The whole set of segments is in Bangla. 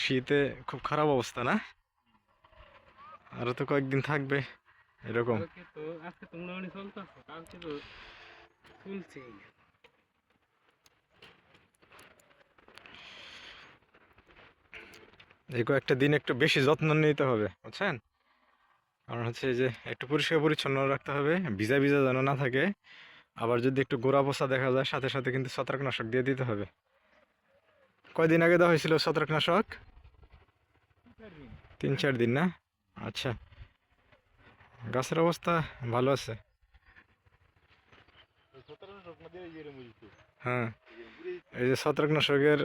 শীতে খুব খারাপ অবস্থা না? আরো তো কয়েকদিন থাকবে এরকম। তো আজকে তো মোটামুটি চলতেছে, কালকে তো চলছেই। এই কয়েকটা দিন একটু বেশি যত্ন নিতে হবে, বুঝছেন? কারণ হচ্ছে এই যে একটু পরিষ্কার পরিচ্ছন্ন রাখতে হবে, ভিজা ভিজা যেন না থাকে। আবার যদি একটু গোড়া পচা দেখা যায়, সাথে সাথে কিন্তু ছত্রাকনাশক দিয়ে দিতে হবে। কয়দিন আগে দেওয়া হয়েছিল ছত্রাকনাশক? 3-4 দিন না? আচ্ছা, গাছের অবস্থা ভালো আছে। হ্যাঁ, এই যে ছত্রাকনাশকের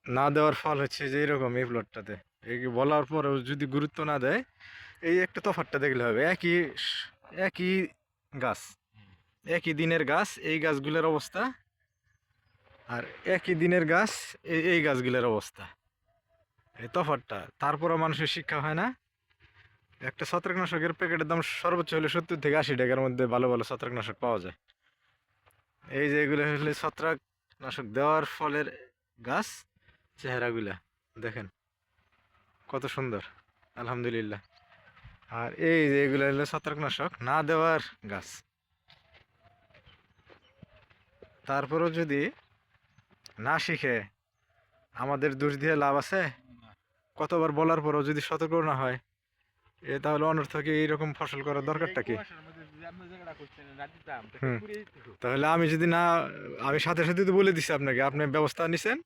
না দেওয়ার ফল হচ্ছে যে এরকম এই প্লটটাতে। এই বলার পরেও যদি গুরুত্ব না দেয়, এই একটা তফাৎটা দেখলে হবে। একই গাছ, একই দিনের গাছ, এই গাছগুলোর অবস্থা, আর একই দিনের গাছ এই গাছগুলোর অবস্থা, এই তফাৎটা। তারপরও মানুষের শিক্ষা হয় না। একটা ছত্রাকনাশকের প্যাকেটের দাম সর্বোচ্চ হলে 70 থেকে 80 টাকার মধ্যে ভালো ভালো ছত্রাকনাশক পাওয়া যায়। এই যে এগুলো হলে ছত্রাকনাশক দেওয়ার ফলের গাছ, চেহারাগুলা দেখেন কত সুন্দর, আলহামদুলিল্লাহ। আর এই যে এগুলো হলো ছত্রাকনাশক না দেওয়ার গাছ। তারপরও যদি না শিখে, আমাদের দোষ দিয়ে লাভ আছে? কতবার বলার পরও যদি সতর্ক না হয়, তাহলে অনর্থকে এইরকম ফসল করার দরকারটা কি? হুম, তাহলে আমি যদি না, আমি সাথে সাথে তো বলে দিছি আপনাকে, আপনি ব্যবস্থা নিছেন,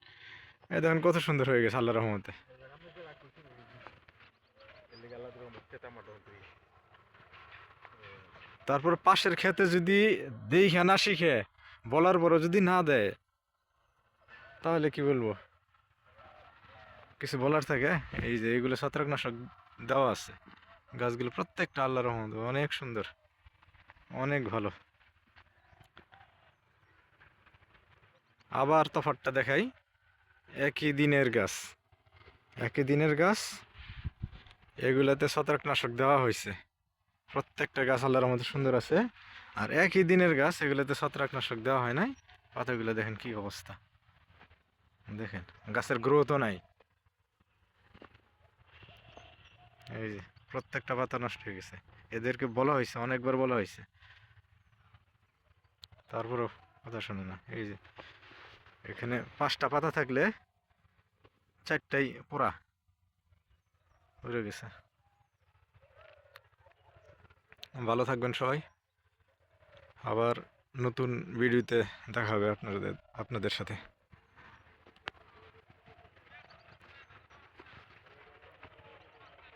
এই দেখেন কত সুন্দর হয়ে গেছে আল্লাহ রহমতে। তারপর পাশের ক্ষেতে যদি দেখে না শিখে, বলার পরও যদি না দেয়, তাহলে কি বলবো? কিছু বলার থাকে? এই যে এইগুলো ছত্রাকনাশক দেওয়া আছে, গাছগুলো প্রত্যেকটা আল্লাহর রহমতে অনেক সুন্দর, অনেক ভালো। আবার তফাৎটা দেখাই। একই দিনের গাছ, একই দিনের গাছ, এগুলাতে ছত্রাকনাশক দেওয়া হয়েছে। প্রত্যেকটা গাছ আল্লাহর রহমতে সুন্দর আছে। আর একই দিনের গাছ, এগুলোতে ছত্রাকনাশক দেওয়া হয় নাই। পাতাগুলো দেখেন কি অবস্থা, দেখেন গাছের গ্রোথও নাই। এই যে প্রত্যেকটা পাতা নষ্ট হয়ে গেছে। এদেরকে বলা হয়েছে, অনেকবার বলা হয়েছে, তারপরও কথা শোনে না। এই যে এখানে 5টা পাতা থাকলে 4টাই পোড়া উড়ে গেছে। ভালো থাকবেন সবাই। আবার নতুন ভিডিওতে দেখা হবে আপনাদের সাথে।